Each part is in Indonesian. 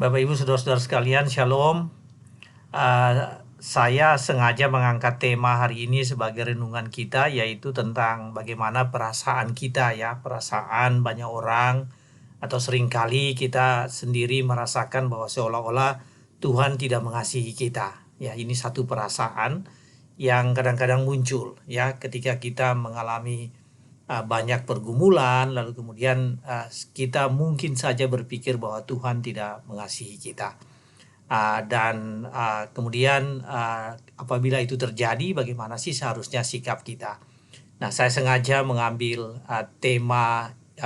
Bapak Ibu saudara-saudara sekalian, Shalom. Saya sengaja mengangkat tema hari ini sebagai renungan kita, yaitu tentang bagaimana perasaan kita ya, perasaan banyak orang, atau seringkali kita sendiri merasakan bahwa seolah-olah Tuhan tidak mengasihi kita. Ya, ini satu perasaan yang kadang-kadang muncul ya ketika kita mengalami banyak pergumulan, lalu kemudian kita mungkin saja berpikir bahwa Tuhan tidak mengasihi kita. Dan kemudian apabila itu terjadi, bagaimana sih seharusnya sikap kita? Nah, saya sengaja mengambil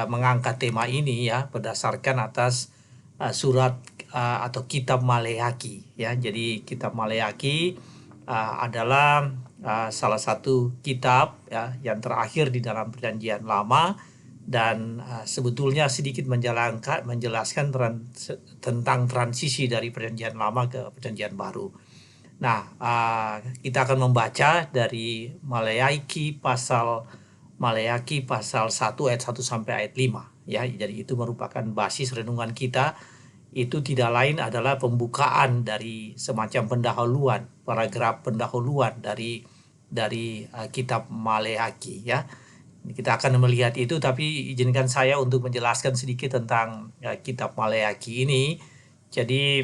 mengangkat tema ini ya berdasarkan atas surat atau kitab Maleaki ya. Jadi kitab Maleaki adalah salah satu kitab ya yang terakhir di dalam Perjanjian Lama, dan sebetulnya sedikit menjelaskan tentang transisi dari Perjanjian Lama ke Perjanjian Baru. Nah, kita akan membaca dari Maleaki pasal 1 ayat 1 sampai ayat 5 ya. Jadi itu merupakan basis renungan kita. Itu tidak lain adalah pembukaan dari semacam pendahuluan, paragraf pendahuluan dari kitab Maleaki ya. Kita akan melihat itu, tapi izinkan saya untuk menjelaskan sedikit tentang kitab Maleaki ini. Jadi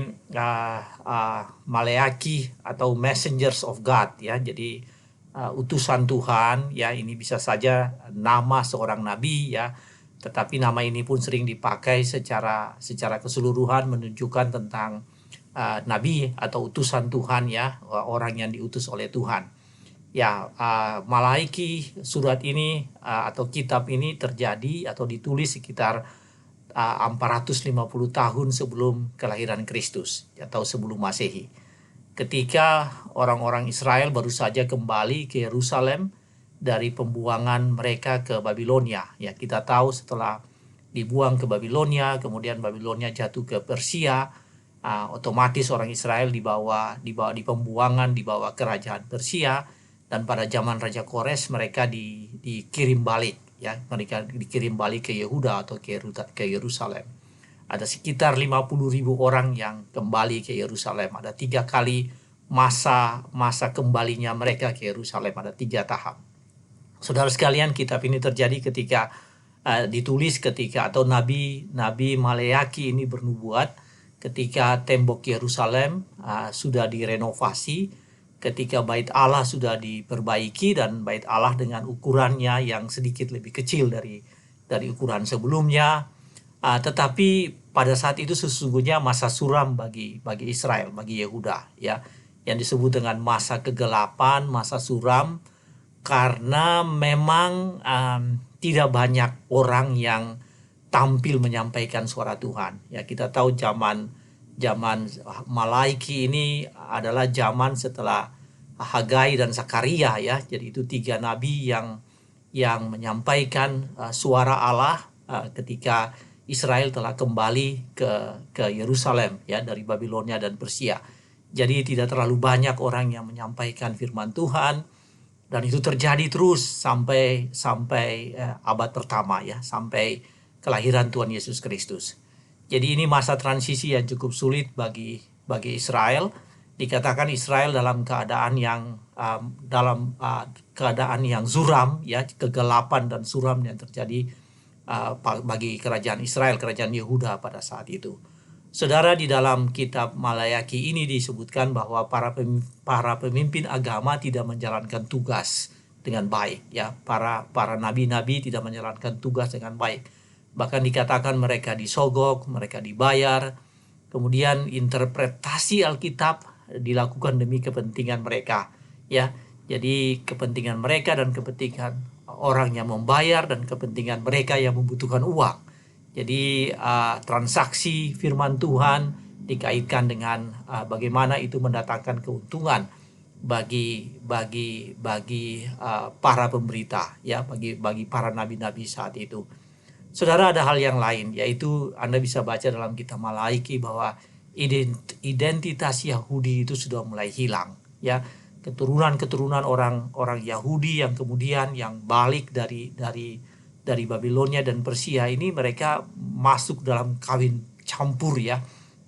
Maleaki atau messengers of God ya. Jadi utusan Tuhan ya, ini bisa saja nama seorang nabi ya. Tetapi nama ini pun sering dipakai secara keseluruhan menunjukkan tentang nabi atau utusan Tuhan ya, orang yang diutus oleh Tuhan. Ya, Maleaki surat ini atau kitab ini terjadi atau ditulis sekitar 450 tahun sebelum kelahiran Kristus atau sebelum Masehi. Ketika orang-orang Israel baru saja kembali ke Yerusalem dari pembuangan mereka ke Babilonia. Ya, kita tahu setelah dibuang ke Babilonia, kemudian Babilonia jatuh ke Persia, otomatis orang Israel dibawa di pembuangan, dibawa kerajaan Persia, dan pada zaman Raja Kores mereka dikirim balik ya, mereka dikirim balik ke Yehuda atau ke Yerusalem. Ada sekitar 50.000 orang yang kembali ke Yerusalem. Ada 3 kali masa kembalinya mereka ke Yerusalem, ada 3 tahap. Saudara sekalian, kitab ini terjadi ketika ditulis ketika atau Nabi Maleaki ini bernubuat ketika tembok Yerusalem sudah direnovasi, ketika bait Allah sudah diperbaiki, dan bait Allah dengan ukurannya yang sedikit lebih kecil dari ukuran sebelumnya. Tetapi pada saat itu sesungguhnya masa suram bagi Israel, bagi Yehuda ya, yang disebut dengan masa kegelapan, masa suram, karena memang tidak banyak orang yang tampil menyampaikan suara Tuhan. Ya, kita tahu zaman Maleaki ini adalah zaman setelah Hagai dan Zakaria ya. Jadi itu 3 nabi yang menyampaikan suara Allah ketika Israel telah kembali ke Yerusalem ya dari Babilonia dan Persia. Jadi tidak terlalu banyak orang yang menyampaikan firman Tuhan, dan itu terjadi terus sampai abad pertama ya, sampai kelahiran Tuhan Yesus Kristus. Jadi ini masa transisi yang cukup sulit bagi Israel. Dikatakan Israel dalam keadaan yang suram ya, kegelapan dan suram yang terjadi bagi kerajaan Israel, kerajaan Yehuda pada saat itu. Saudara, di dalam kitab Maleaki ini disebutkan bahwa para pemimpin agama tidak menjalankan tugas dengan baik ya. Para nabi-nabi tidak menjalankan tugas dengan baik. Bahkan dikatakan mereka disogok, mereka dibayar. Kemudian interpretasi Alkitab dilakukan demi kepentingan mereka ya. Jadi kepentingan mereka dan kepentingan orang yang membayar dan kepentingan mereka yang membutuhkan uang. Jadi transaksi firman Tuhan dikaitkan dengan bagaimana itu mendatangkan keuntungan bagi para pemberita ya, bagi para nabi-nabi saat itu. Saudara, ada hal yang lain, yaitu Anda bisa baca dalam kitab Maleaki bahwa identitas Yahudi itu sudah mulai hilang ya. Keturunan orang Yahudi yang kemudian yang balik dari Babilonia dan Persia ini, mereka masuk dalam kawin campur ya,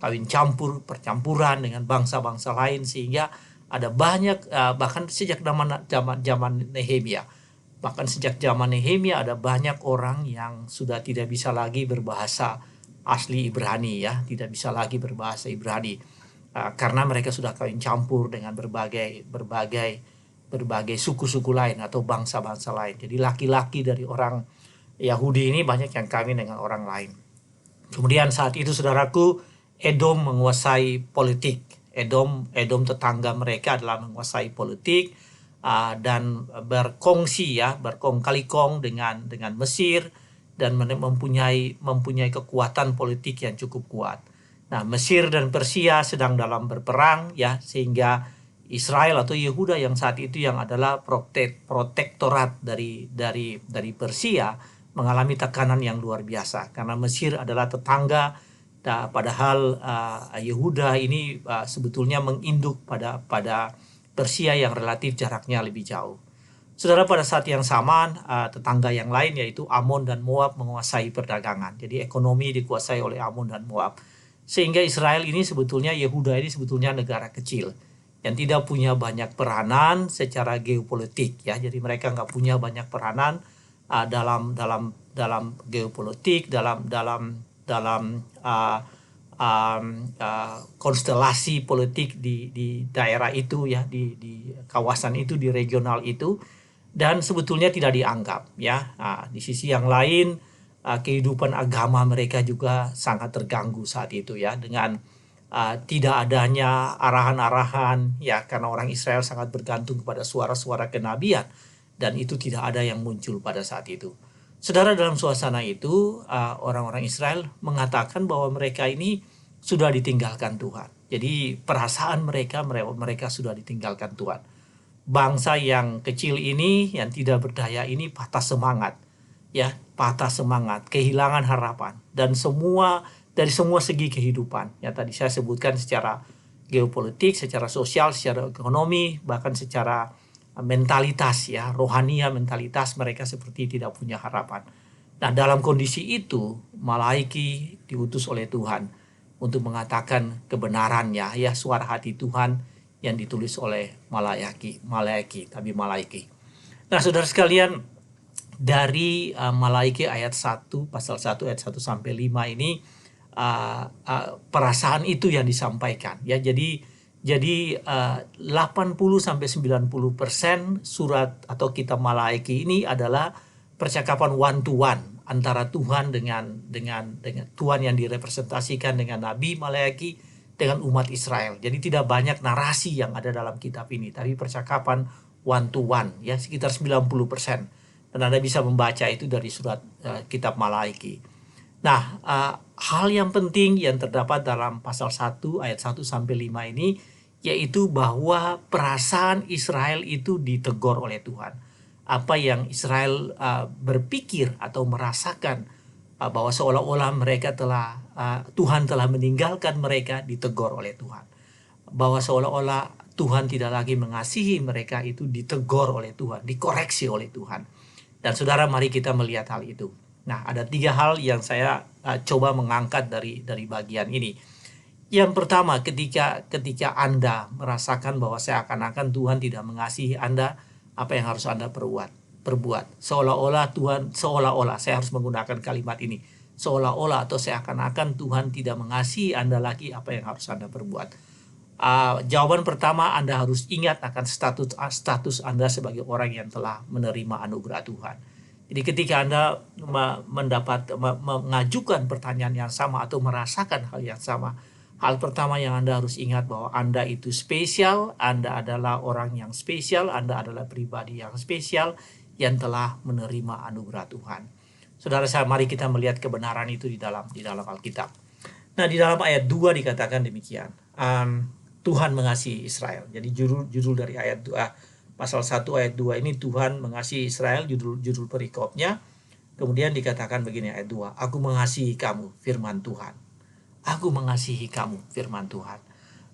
kawin campur, percampuran dengan bangsa-bangsa lain, sehingga ada banyak bahkan sejak zaman Nehemia. Bahkan sejak zaman Nehemia ada banyak orang yang sudah tidak bisa lagi berbahasa asli Ibrani, ya, tidak bisa lagi berbahasa Ibrani karena mereka sudah kawin campur dengan berbagai suku-suku lain atau bangsa-bangsa lain. Jadi laki-laki dari orang Yahudi ini banyak yang kawin dengan orang lain. Kemudian saat itu, saudaraku, Edom menguasai politik. Edom tetangga mereka adalah menguasai politik dan berkongsi, ya, berkong kali kong dengan Mesir, dan mempunyai kekuatan politik yang cukup kuat. Nah, Mesir dan Persia sedang dalam berperang, ya, sehingga Israel atau Yehuda yang saat itu yang adalah protektorat dari Persia mengalami tekanan yang luar biasa karena Mesir adalah tetangga. Padahal Yehuda ini sebetulnya menginduk pada Persia yang relatif jaraknya lebih jauh. Saudara, pada saat yang sama tetangga yang lain yaitu Amon dan Moab menguasai perdagangan. Jadi ekonomi dikuasai oleh Amon dan Moab. Sehingga Israel ini sebetulnya, Yehuda ini sebetulnya negara kecil yang tidak punya banyak peranan secara geopolitik, ya. Jadi mereka nggak punya banyak peranan dalam geopolitik, dalam konstelasi politik di daerah itu, ya, di kawasan itu, di regional itu, dan sebetulnya tidak dianggap, ya. Di sisi yang lain kehidupan agama mereka juga sangat terganggu saat itu, ya, dengan tidak adanya arahan-arahan, ya, karena orang Israel sangat bergantung kepada suara-suara kenabian, dan itu tidak ada yang muncul pada saat itu. Saudara, dalam suasana itu orang-orang Israel mengatakan bahwa mereka ini sudah ditinggalkan Tuhan. Jadi perasaan mereka sudah ditinggalkan Tuhan. Bangsa yang kecil ini, yang tidak berdaya ini patah semangat, ya, patah semangat, kehilangan harapan, dan dari semua segi kehidupan. Ya, tadi saya sebutkan secara geopolitik, secara sosial, secara ekonomi, bahkan secara mentalitas, ya, rohania, mentalitas mereka seperti tidak punya harapan. Nah, dalam kondisi itu Malaiki diutus oleh Tuhan untuk mengatakan kebenarannya, ya, suara hati Tuhan yang ditulis oleh Malaiki. Nah, saudara sekalian, dari Malaiki ayat 1, pasal 1 ayat 1 sampai 5 ini perasaan itu yang disampaikan, ya. Jadi 80 sampai 90% surat atau kitab Malaiki ini adalah percakapan one to one antara Tuhan dengan Tuhan yang direpresentasikan dengan Nabi Malaiki dengan umat Israel. Jadi tidak banyak narasi yang ada dalam kitab ini, tapi percakapan one to one, ya, sekitar 90%. Dan Anda bisa membaca itu dari surat kitab Malaiki. Nah, hal yang penting yang terdapat dalam pasal 1 ayat 1 sampai 5 ini yaitu bahwa perasaan Israel itu ditegur oleh Tuhan. Apa yang Israel berpikir atau merasakan bahwa seolah-olah Tuhan telah meninggalkan mereka, ditegur oleh Tuhan. Bahwa seolah-olah Tuhan tidak lagi mengasihi mereka, itu ditegur oleh Tuhan, dikoreksi oleh Tuhan. Dan saudara, mari kita melihat hal itu. Nah, ada 3 hal yang saya coba mengangkat dari bagian ini. Yang pertama, ketika Anda merasakan bahwa seakan-akan Tuhan tidak mengasihi Anda, apa yang harus Anda perbuat? Seolah-olah, saya harus menggunakan kalimat ini, seolah-olah atau seakan-akan Tuhan tidak mengasihi Anda lagi, apa yang harus Anda perbuat? Jawaban pertama, Anda harus ingat akan status Anda sebagai orang yang telah menerima anugerah Tuhan. Jadi ketika Anda mengajukan pertanyaan yang sama atau merasakan hal yang sama, hal pertama yang Anda harus ingat bahwa Anda itu spesial, Anda adalah orang yang spesial, Anda adalah pribadi yang spesial yang telah menerima anugerah Tuhan. Saudara, mari kita melihat kebenaran itu di dalam Alkitab. Nah, di dalam ayat 2 dikatakan demikian. Tuhan mengasihi Israel. Jadi judul dari ayat 2, pasal 1 ayat 2 ini, Tuhan mengasihi Israel, judul perikopnya. Kemudian dikatakan begini ayat 2, aku mengasihi kamu, firman Tuhan. Aku mengasihi kamu, firman Tuhan.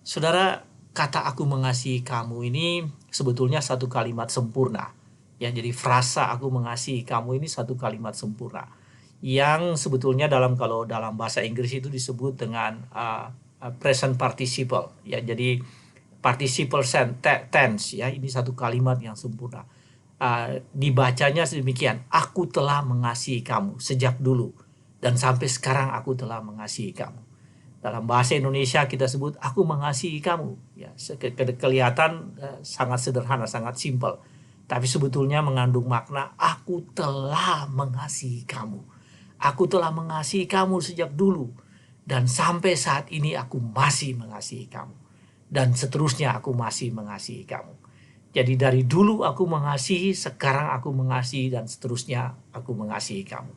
Saudara, kata aku mengasihi kamu ini sebetulnya satu kalimat sempurna. Ya, jadi frasa aku mengasihi kamu ini satu kalimat sempurna. Yang sebetulnya kalau dalam bahasa Inggris itu disebut dengan present participle ya. Jadi participle tense ya, ini satu kalimat yang sempurna. Dibacanya sedemikian, aku telah mengasihi kamu sejak dulu dan sampai sekarang aku telah mengasihi kamu. Dalam bahasa Indonesia kita sebut aku mengasihi kamu ya, kelihatan sangat sederhana, sangat simpel, tapi sebetulnya mengandung makna aku telah mengasihi kamu. Aku telah mengasihi kamu sejak dulu dan sampai saat ini aku masih mengasihi kamu. Dan seterusnya aku masih mengasihi kamu. Jadi dari dulu aku mengasihi, sekarang aku mengasihi, dan seterusnya aku mengasihi kamu.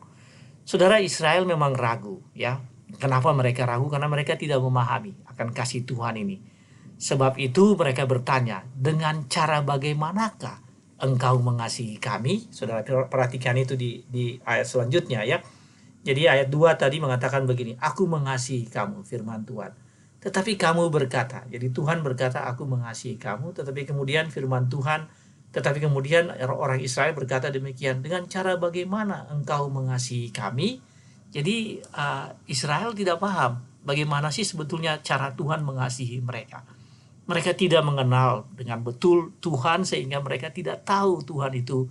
Saudara, Israel memang ragu ya. Kenapa mereka ragu? Karena mereka tidak memahami akan kasih Tuhan ini. Sebab itu mereka bertanya, dengan cara bagaimanakah engkau mengasihi kami? Saudara perhatikan itu di ayat selanjutnya ya. Jadi ayat 2 tadi mengatakan begini, aku mengasihi kamu, firman Tuhan. Tetapi kamu berkata, jadi Tuhan berkata aku mengasihi kamu, tetapi kemudian orang Israel berkata demikian, dengan cara bagaimana engkau mengasihi kami? Jadi Israel tidak paham bagaimana sih sebetulnya cara Tuhan mengasihi mereka. Mereka tidak mengenal dengan betul Tuhan sehingga mereka tidak tahu Tuhan itu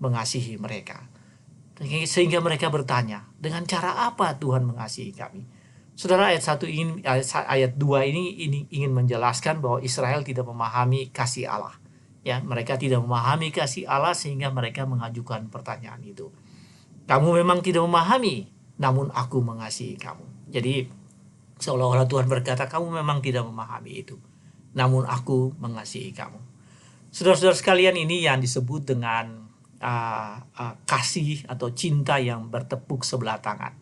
mengasihi mereka. Sehingga mereka bertanya, dengan cara apa Tuhan mengasihi kami? Saudara, ayat 2 ini ingin menjelaskan bahwa Israel tidak memahami kasih Allah. Ya, mereka tidak memahami kasih Allah sehingga mereka mengajukan pertanyaan itu. Kamu memang tidak memahami, namun aku mengasihi kamu. Jadi seolah-olah Tuhan berkata, kamu memang tidak memahami itu, namun aku mengasihi kamu. Saudara-saudara sekalian, ini yang disebut dengan kasih atau cinta yang bertepuk sebelah tangan.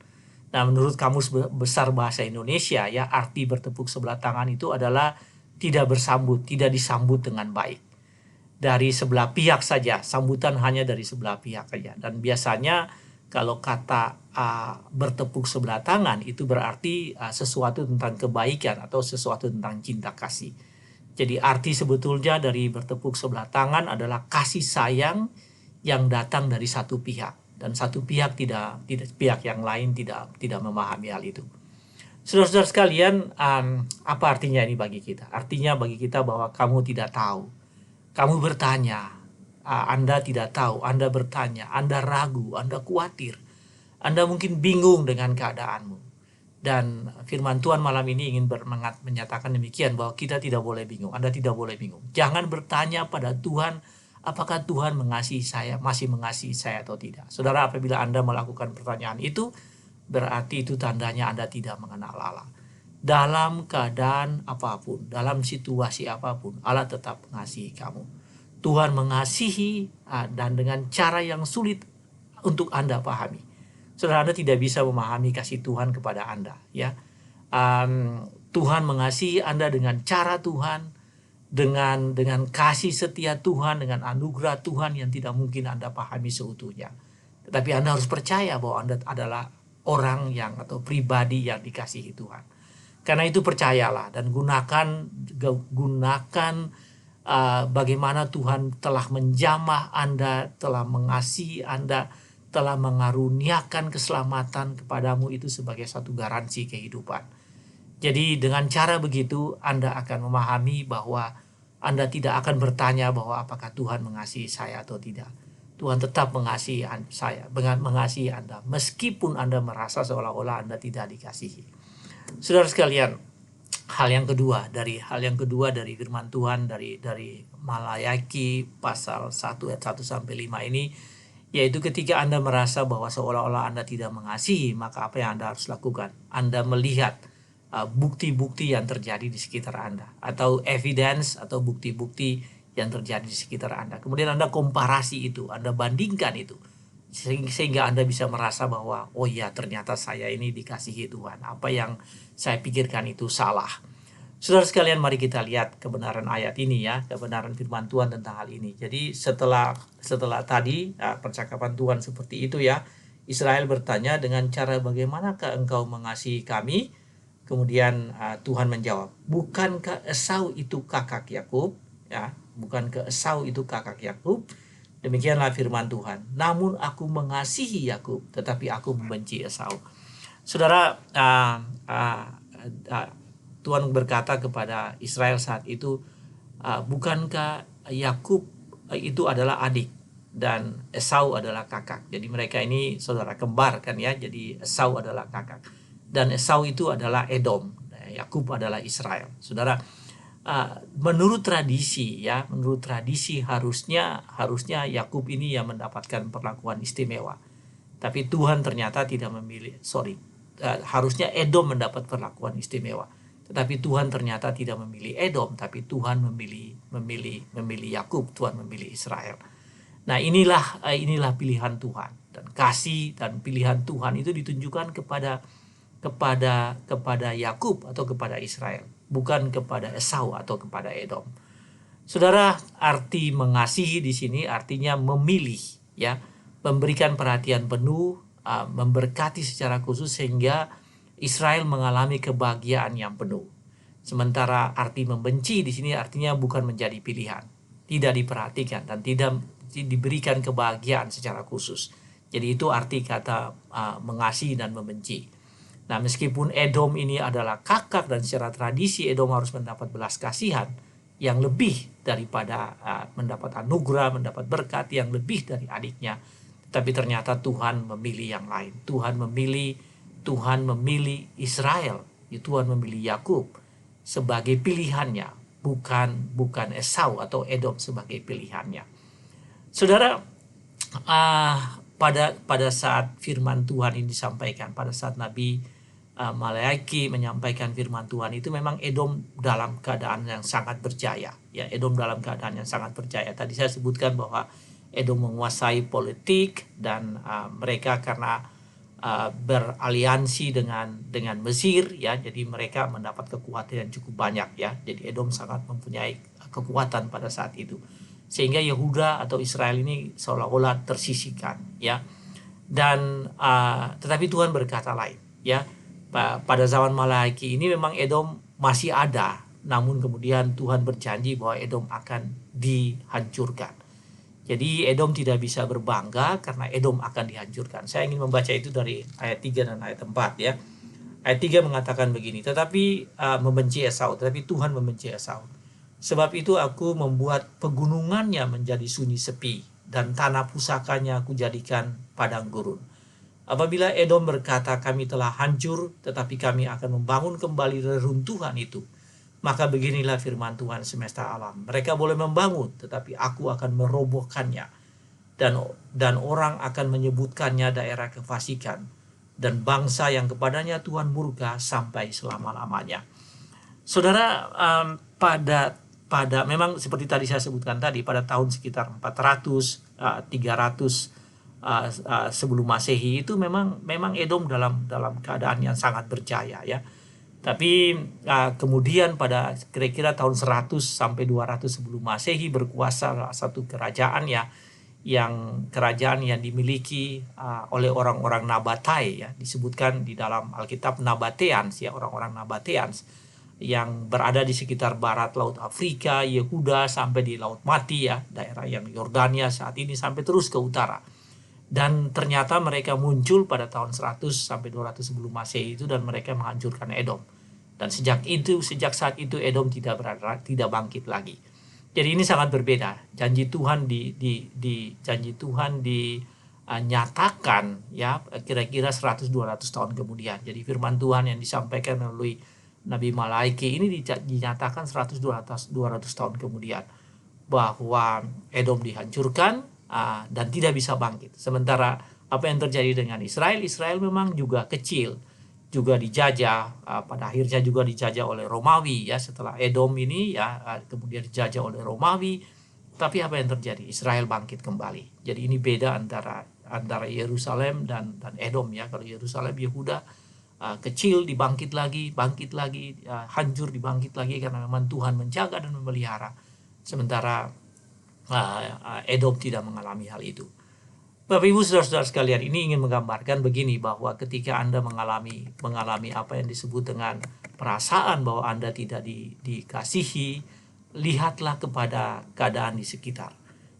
Nah, menurut Kamus Besar Bahasa Indonesia ya, arti bertepuk sebelah tangan itu adalah tidak disambut dengan baik. Dari sebelah pihak saja, sambutan hanya dari sebelah pihak saja. Dan biasanya kalau kata bertepuk sebelah tangan itu berarti sesuatu tentang kebaikan atau sesuatu tentang cinta kasih. Jadi arti sebetulnya dari bertepuk sebelah tangan adalah kasih sayang yang datang dari satu pihak. Dan satu pihak pihak yang lain tidak memahami hal itu. Saudara-saudara sekalian, apa artinya ini bagi kita? Artinya bagi kita bahwa kamu tidak tahu. Kamu bertanya, Anda tidak tahu, Anda bertanya, Anda ragu, Anda khawatir. Anda mungkin bingung dengan keadaanmu. Dan firman Tuhan malam ini ingin menyatakan demikian, bahwa kita tidak boleh bingung, Anda tidak boleh bingung. Jangan bertanya pada Tuhan, apakah Tuhan mengasihi saya, masih mengasihi saya atau tidak. Saudara, apabila Anda melakukan pertanyaan itu, berarti itu tandanya Anda tidak mengenal Allah. Dalam keadaan apapun, dalam situasi apapun, Allah tetap mengasihi kamu. Tuhan mengasihi dan dengan cara yang sulit untuk Anda pahami. Saudara, Anda tidak bisa memahami kasih Tuhan kepada Anda. Ya, Tuhan mengasihi Anda dengan cara Tuhan, dengan kasih setia Tuhan, dengan anugerah Tuhan yang tidak mungkin Anda pahami seutuhnya. Tetapi Anda harus percaya bahwa Anda adalah orang atau pribadi yang dikasihi Tuhan. Karena itu percayalah dan gunakan bagaimana Tuhan telah menjamah Anda, telah mengasihi Anda, telah mengaruniakan keselamatan kepadamu, itu sebagai satu garansi kehidupan. Jadi dengan cara begitu Anda akan memahami bahwa Anda tidak akan bertanya bahwa apakah Tuhan mengasihi saya atau tidak. Tuhan tetap mengasihi saya, mengasihi Anda, meskipun Anda merasa seolah-olah Anda tidak dikasihi. Saudara sekalian, hal yang kedua dari firman Tuhan dari Malayaki pasal 1 ayat 1 sampai 5 ini, yaitu ketika Anda merasa bahwa seolah-olah Anda tidak mengasihi, maka apa yang Anda harus lakukan? Anda melihat bukti-bukti yang terjadi di sekitar Anda, atau evidence atau bukti-bukti yang terjadi di sekitar Anda. Kemudian Anda komparasi itu, Anda bandingkan itu, sehingga Anda bisa merasa bahwa oh ya, ternyata saya ini dikasihi Tuhan. Apa yang saya pikirkan itu salah. Saudara sekalian, mari kita lihat kebenaran ayat ini ya, kebenaran firman Tuhan tentang hal ini. Jadi setelah tadi percakapan Tuhan seperti itu ya, Israel bertanya, dengan cara bagaimanakah engkau mengasihi kami? Kemudian Tuhan menjawab, bukankah Esau itu kakak Yakub? Ya, bukankah Esau itu kakak Yakub? Demikianlah firman Tuhan. Namun aku mengasihi Yakub, tetapi aku membenci Esau. Saudara, Tuhan berkata kepada Israel saat itu, bukankah Yakub itu adalah adik dan Esau adalah kakak. Jadi mereka ini saudara kembar kan ya. Jadi Esau adalah kakak. Dan Esau itu adalah Edom. Yakub adalah Israel. Saudara, menurut tradisi ya, menurut tradisi harusnya Yakub ini yang mendapatkan perlakuan istimewa. Tapi Tuhan ternyata tidak memilih, harusnya Edom mendapat perlakuan istimewa. Tetapi Tuhan ternyata tidak memilih Edom, tapi Tuhan memilih Yakub, Tuhan memilih Israel. Nah, inilah pilihan Tuhan, dan kasih dan pilihan Tuhan itu ditunjukkan kepada Yakub atau kepada Israel, bukan kepada Esau atau kepada Edom. Saudara, arti mengasihi di sini artinya memilih ya, memberikan perhatian penuh, memberkati secara khusus sehingga Israel mengalami kebahagiaan yang penuh. Sementara arti membenci di sini artinya bukan menjadi pilihan, tidak diperhatikan dan tidak diberikan kebahagiaan secara khusus. Jadi itu arti kata mengasihi dan membenci. Nah, meskipun Edom ini adalah kakak dan secara tradisi Edom harus mendapat belas kasihan yang lebih daripada mendapat anugerah, mendapat berkat yang lebih dari adiknya. Tapi ternyata Tuhan memilih yang lain. Tuhan memilih Israel, Tuhan memilih Yakub sebagai pilihannya, bukan Esau atau Edom sebagai pilihannya. Saudara, pada saat firman Tuhan ini disampaikan, pada saat Nabi Maleaki menyampaikan firman Tuhan itu, memang Edom dalam keadaan yang sangat berjaya. Ya, Edom dalam keadaan yang sangat berjaya. Tadi saya sebutkan bahwa Edom menguasai politik dan mereka karena beraliansi dengan Mesir ya, jadi mereka mendapat kekuatan yang cukup banyak ya. Jadi Edom sangat mempunyai kekuatan pada saat itu, sehingga Yehuda atau Israel ini seolah-olah tersisihkan ya. Dan tetapi Tuhan berkata lain ya. Pada zaman Maleaki ini memang Edom masih ada, namun kemudian Tuhan berjanji bahwa Edom akan dihancurkan. Jadi Edom tidak bisa berbangga karena Edom akan dihancurkan. Saya ingin membaca itu dari ayat 3 dan ayat 4 ya. Ayat 3 mengatakan begini, tetapi membenci Esau, tetapi Tuhan membenci Esau. Sebab itu aku membuat pegunungannya menjadi sunyi sepi, dan tanah pusakanya aku jadikan padang gurun. Apabila Edom berkata kami telah hancur, tetapi kami akan membangun kembali reruntuhan itu, maka beginilah firman Tuhan semesta alam. Mereka boleh membangun, tetapi aku akan merobohkannya. Dan orang akan menyebutkannya daerah kefasikan, dan bangsa yang kepadanya Tuhan murka sampai selama-lamanya. Saudara, pada memang seperti tadi saya sebutkan tadi, pada tahun sekitar 400, 300 sebelum Masehi itu memang Edom dalam keadaan yang sangat berjaya ya. Tapi kemudian pada kira-kira tahun 100 sampai 200 sebelum Masehi berkuasa satu kerajaan ya, kerajaan yang dimiliki oleh orang-orang Nabatai ya, disebutkan di dalam Alkitab Nabateans ya, orang-orang Nabateans yang berada di sekitar barat Laut Afrika, Yehuda sampai di Laut Mati ya, daerah yang Yordania saat ini sampai terus ke utara. Dan ternyata mereka muncul pada tahun 100 sampai 200 sebelum Masehi itu, dan mereka menghancurkan Edom. Dan sejak saat itu Edom tidak bangkit lagi. Jadi ini sangat berbeda. Janji Tuhan dinyatakan ya kira-kira 100-200 tahun kemudian. Jadi firman Tuhan yang disampaikan melalui Nabi Maleaki ini dinyatakan 100-200 tahun kemudian, bahwa Edom dihancurkan dan tidak bisa bangkit. Sementara apa yang terjadi dengan Israel memang juga kecil, juga dijajah, pada akhirnya juga dijajah oleh Romawi ya, setelah Edom ini ya kemudian dijajah oleh Romawi. Tapi apa yang terjadi? Israel bangkit kembali. Jadi ini beda antara Yerusalem dan Edom ya. Kalau Yerusalem, Yehuda kecil dibangkit lagi, hancur dibangkit lagi karena memang Tuhan menjaga dan memelihara. Sementara Edom tidak mengalami hal itu. Bapak Ibu saudara-saudara sekalian, ini ingin menggambarkan begini, bahwa ketika Anda mengalami apa yang disebut dengan perasaan bahwa Anda tidak dikasihi, lihatlah kepada keadaan di sekitar.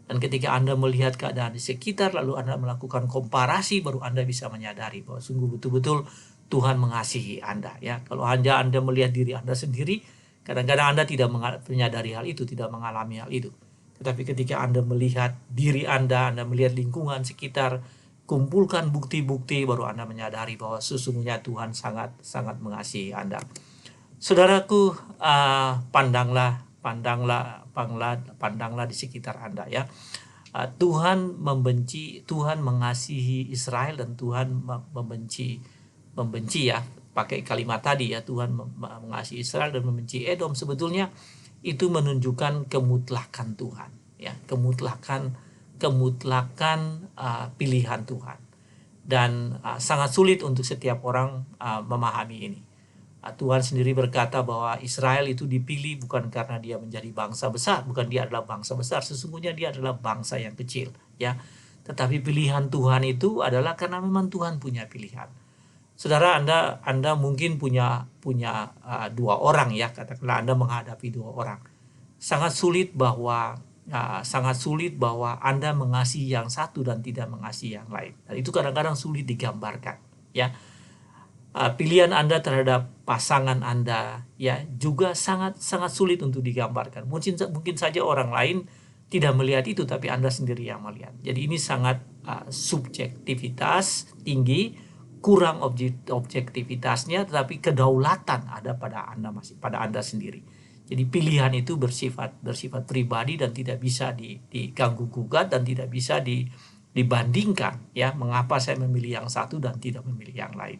Dan ketika Anda melihat keadaan di sekitar lalu Anda melakukan komparasi, baru Anda bisa menyadari bahwa sungguh betul-betul Tuhan mengasihi Anda ya. Kalau Anda melihat diri Anda sendiri, kadang-kadang Anda tidak menyadari hal itu, tidak mengalami hal itu. Tetapi ketika Anda melihat diri Anda melihat lingkungan sekitar, kumpulkan bukti-bukti, baru Anda menyadari bahwa sesungguhnya Tuhan sangat sangat mengasihi Anda. Saudaraku, pandanglah di sekitar Anda ya. Tuhan mengasihi Israel, dan Tuhan membenci ya, pakai kalimat tadi ya, Tuhan mengasihi Israel dan membenci Edom. Sebetulnya itu menunjukkan kemutlakan Tuhan ya, kemutlakan pilihan Tuhan, dan sangat sulit untuk setiap orang memahami ini. Tuhan sendiri berkata bahwa Israel itu dipilih bukan karena dia menjadi bangsa besar, bukan dia adalah bangsa besar, sesungguhnya dia adalah bangsa yang kecil ya. Tetapi pilihan Tuhan itu adalah karena memang Tuhan punya pilihan. Saudara, Anda mungkin punya dua orang ya, katakanlah Anda menghadapi dua orang. Sangat sulit bahwa Anda mengasihi yang satu dan tidak mengasihi yang lain. Dan itu kadang-kadang sulit digambarkan ya. Pilihan Anda terhadap pasangan Anda ya juga sangat sulit untuk digambarkan. Mungkin saja orang lain tidak melihat itu, tapi Anda sendiri yang melihat. Jadi ini sangat subjektivitas tinggi, kurang objektivitasnya, tetapi kedaulatan ada pada Anda sendiri. Jadi pilihan itu bersifat pribadi dan tidak bisa diganggu gugat dan tidak bisa dibandingkan ya, mengapa saya memilih yang satu dan tidak memilih yang lain.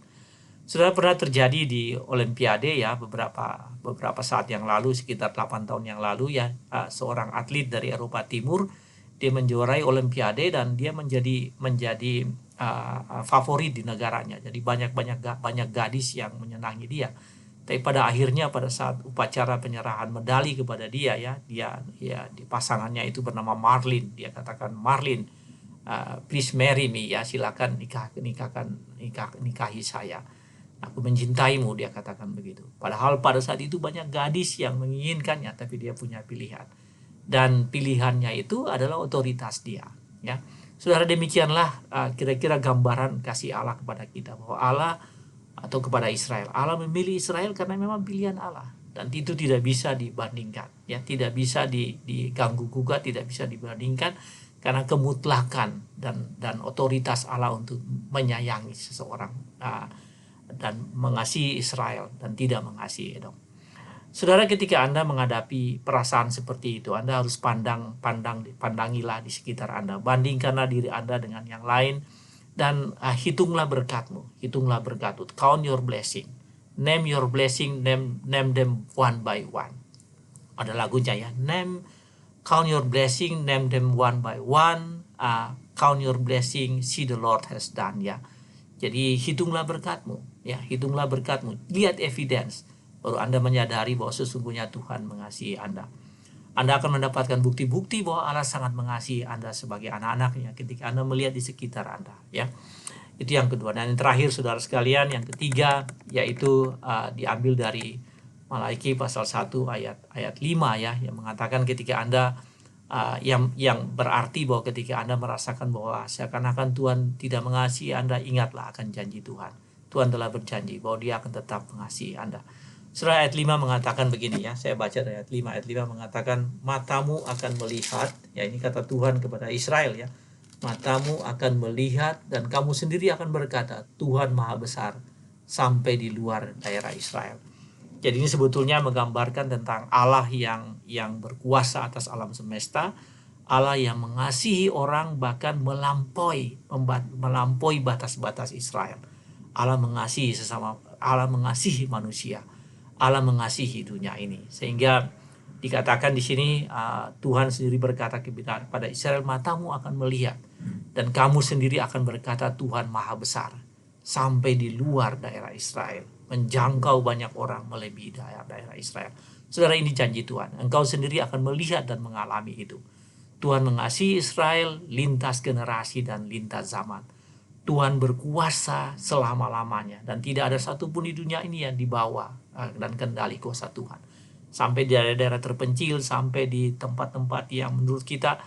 Sudah pernah terjadi di Olimpiade ya, beberapa saat yang lalu, sekitar 8 tahun yang lalu ya, seorang atlet dari Eropa Timur, dia menjuarai Olimpiade dan dia menjadi favorit di negaranya. Jadi banyak gadis yang menyenangi dia. Tapi pada akhirnya pada saat upacara penyerahan medali kepada dia ya, di pasangannya itu bernama Marlin. Dia katakan, Marlin, please marry me ya, silakan nikahi saya. Aku mencintaimu, dia katakan begitu. Padahal pada saat itu banyak gadis yang menginginkannya, tapi dia punya pilihan. Dan pilihannya itu adalah otoritas dia. Ya, saudara, demikianlah kira-kira gambaran kasih Allah kepada kita, bahwa Allah atau kepada Israel. Allah memilih Israel karena memang pilihan Allah, dan itu tidak bisa dibandingkan. Ya, tidak bisa diganggu gugat, tidak bisa dibandingkan karena kemutlakan dan otoritas Allah untuk menyayangi seseorang. Dan mengasihi Israel dan tidak mengasihi Edom. Saudara, ketika Anda menghadapi perasaan seperti itu, Anda harus pandangilah di sekitar Anda, bandingkanlah diri Anda dengan yang lain, dan hitunglah berkatmu, count your blessing, name your blessing, name them one by one. Ada lagunya ya, count your blessing, name them one by one, count your blessing, see the Lord has done ya. Jadi hitunglah berkatmu, lihat evidence, baru Anda menyadari bahwa sesungguhnya Tuhan mengasihi Anda. Anda akan mendapatkan bukti-bukti bahwa Allah sangat mengasihi Anda sebagai anak-anaknya ketika Anda melihat di sekitar Anda ya. Itu yang kedua. Dan yang terakhir, saudara sekalian, yang ketiga, yaitu diambil dari Malaiki pasal 1 ayat 5 ya, yang mengatakan ketika Anda yang berarti bahwa ketika Anda merasakan bahwa seakan-akan Tuhan tidak mengasihi Anda, ingatlah akan janji Tuhan. Tuhan telah berjanji bahwa dia akan tetap mengasihi Anda. Surah ayat 5 mengatakan begini ya, saya baca dari ayat 5. Ayat 5 mengatakan, matamu akan melihat, ya ini kata Tuhan kepada Israel ya, matamu akan melihat dan kamu sendiri akan berkata, Tuhan Maha Besar sampai di luar daerah Israel. Jadi ini sebetulnya menggambarkan tentang Allah yang berkuasa atas alam semesta, Allah yang mengasihi orang bahkan melampaui batas-batas Israel. Allah mengasihi sesama, Allah mengasihi manusia, Allah mengasihi dunia ini. Sehingga dikatakan di sini Tuhan sendiri berkata kepada Israel, matamu akan melihat dan kamu sendiri akan berkata Tuhan Maha Besar sampai di luar daerah Israel, menjangkau banyak orang melebihi daerah Israel. Saudara, ini janji Tuhan. Engkau sendiri akan melihat dan mengalami itu. Tuhan mengasihi Israel lintas generasi dan lintas zaman. Tuhan berkuasa selama-lamanya dan tidak ada satupun di dunia ini yang dibawa dan kendali kuasa Tuhan. Sampai di daerah-daerah terpencil, sampai di tempat-tempat yang menurut kita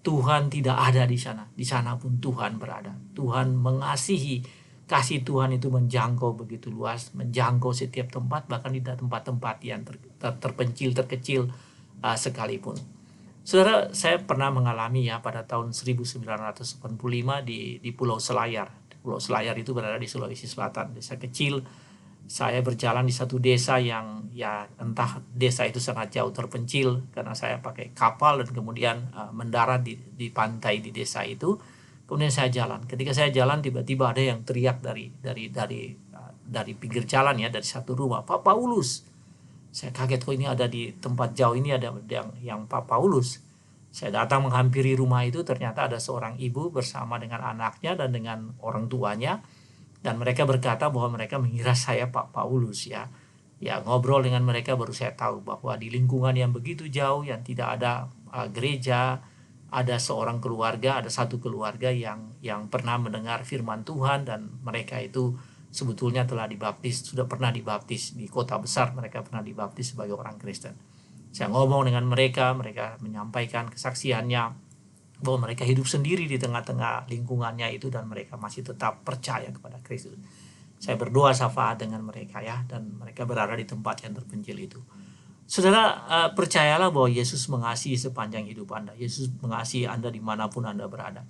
Tuhan tidak ada di sana. Di sana pun Tuhan berada. Tuhan mengasihi kasih Tuhan itu menjangkau begitu luas, menjangkau setiap tempat, bahkan di tempat-tempat yang terpencil, terkecil sekalipun. Saudara, saya pernah mengalami ya pada tahun 1985 di Pulau Selayar. Pulau Selayar itu berada di Sulawesi Selatan, desa kecil. Saya berjalan di satu desa yang ya entah desa itu sangat jauh terpencil, karena saya pakai kapal dan kemudian mendarat di pantai di desa itu. Kemudian saya jalan. Ketika saya jalan, tiba-tiba ada yang teriak dari pinggir jalan ya, dari satu rumah, "Pak Paulus." Saya kaget, kok ini ada di tempat jauh ini ada yang Pak Paulus. Saya datang menghampiri rumah itu, ternyata ada seorang ibu bersama dengan anaknya dan dengan orang tuanya. Dan mereka berkata bahwa mereka mengira saya Pak Paulus ya. Ya, ngobrol dengan mereka baru saya tahu bahwa di lingkungan yang begitu jauh, yang tidak ada gereja, ada seorang keluarga, ada satu keluarga yang pernah mendengar firman Tuhan, dan mereka itu sebetulnya telah dibaptis, sudah pernah dibaptis di kota besar, mereka pernah dibaptis sebagai orang Kristen. Saya ngomong dengan mereka, mereka menyampaikan kesaksiannya bahwa mereka hidup sendiri di tengah-tengah lingkungannya itu dan mereka masih tetap percaya kepada Kristus. Saya berdoa syafaat dengan mereka ya, dan mereka berada di tempat yang terpencil itu. Saudara, percayalah bahwa Yesus mengasihi sepanjang hidup Anda. Yesus mengasihi Anda dimanapun Anda berada.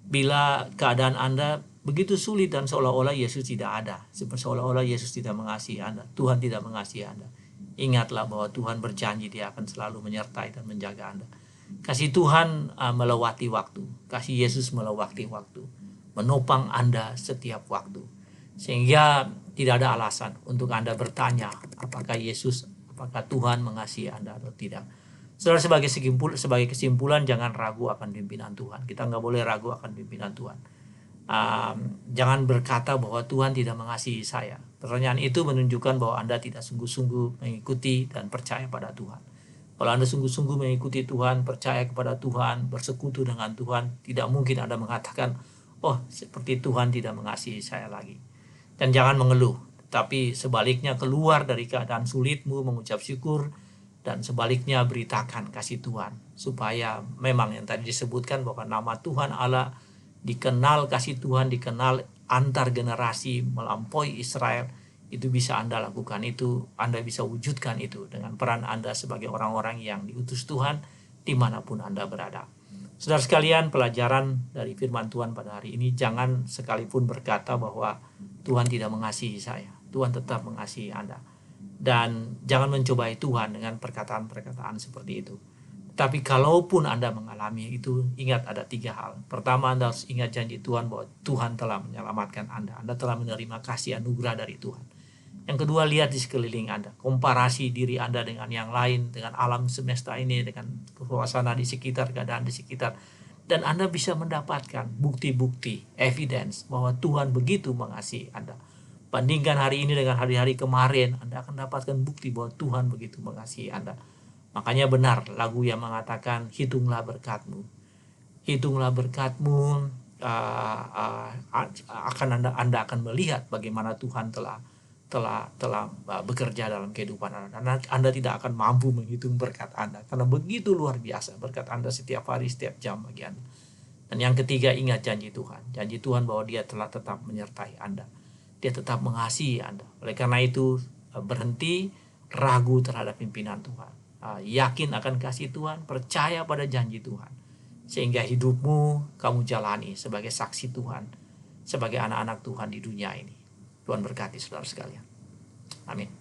Bila keadaan Anda begitu sulit dan seolah-olah Yesus tidak ada, seolah-olah Yesus tidak mengasihi Anda, Tuhan tidak mengasihi Anda, ingatlah bahwa Tuhan berjanji Dia akan selalu menyertai dan menjaga Anda. Kasih Tuhan melewati waktu, kasih Yesus melewati waktu, menopang Anda setiap waktu, sehingga tidak ada alasan untuk Anda bertanya apakah Tuhan mengasihi Anda atau tidak. Saudara, sebagai kesimpulan, jangan ragu akan pimpinan Tuhan. Kita nggak boleh ragu akan pimpinan Tuhan. Jangan berkata bahwa Tuhan tidak mengasihi saya. Pertanyaan itu menunjukkan bahwa Anda tidak sungguh-sungguh mengikuti dan percaya pada Tuhan. Kalau Anda sungguh-sungguh mengikuti Tuhan, percaya kepada Tuhan, bersekutu dengan Tuhan, tidak mungkin Anda mengatakan, "Oh, seperti Tuhan tidak mengasihi saya lagi." Dan jangan mengeluh, tapi sebaliknya keluar dari keadaan sulitmu, mengucap syukur, dan sebaliknya beritakan kasih Tuhan, supaya memang yang tadi disebutkan bahwa nama Tuhan Allah dikenal, kasih Tuhan dikenal antar generasi melampaui Israel. Itu bisa Anda lakukan, itu Anda bisa wujudkan itu dengan peran Anda sebagai orang-orang yang diutus Tuhan dimanapun Anda berada. Saudara sekalian, pelajaran dari firman Tuhan pada hari ini, jangan sekalipun berkata bahwa Tuhan tidak mengasihi saya. Tuhan tetap mengasihi Anda. Dan jangan mencobai Tuhan dengan perkataan-perkataan seperti itu. Tapi kalaupun Anda mengalami itu, ingat ada 3 hal. Pertama, Anda harus ingat janji Tuhan bahwa Tuhan telah menyelamatkan Anda. Anda telah menerima kasih anugerah dari Tuhan. Yang kedua, lihat di sekeliling Anda. Komparasi diri Anda dengan yang lain, dengan alam semesta ini, dengan suasana di sekitar, keadaan di sekitar. Dan Anda bisa mendapatkan bukti-bukti, evidence bahwa Tuhan begitu mengasihi Anda. Bandingkan hari ini dengan hari-hari kemarin, Anda akan dapatkan bukti bahwa Tuhan begitu mengasihi Anda. Makanya benar lagu yang mengatakan, hitunglah berkatmu. Hitunglah berkatmu, Anda akan melihat bagaimana Tuhan telah bekerja dalam kehidupan Anda. Dan Anda tidak akan mampu menghitung berkat Anda, karena begitu luar biasa berkat Anda setiap hari, setiap jam bagi Anda. Dan yang ketiga, ingat janji Tuhan. Janji Tuhan bahwa Dia telah tetap menyertai Anda. Dia tetap mengasihi Anda. Oleh karena itu, berhenti ragu terhadap pimpinan Tuhan. Yakin akan kasih Tuhan, percaya pada janji Tuhan. Sehingga hidupmu kamu jalani sebagai saksi Tuhan, sebagai anak-anak Tuhan di dunia ini. Tuhan berkati saudara sekalian. Amin.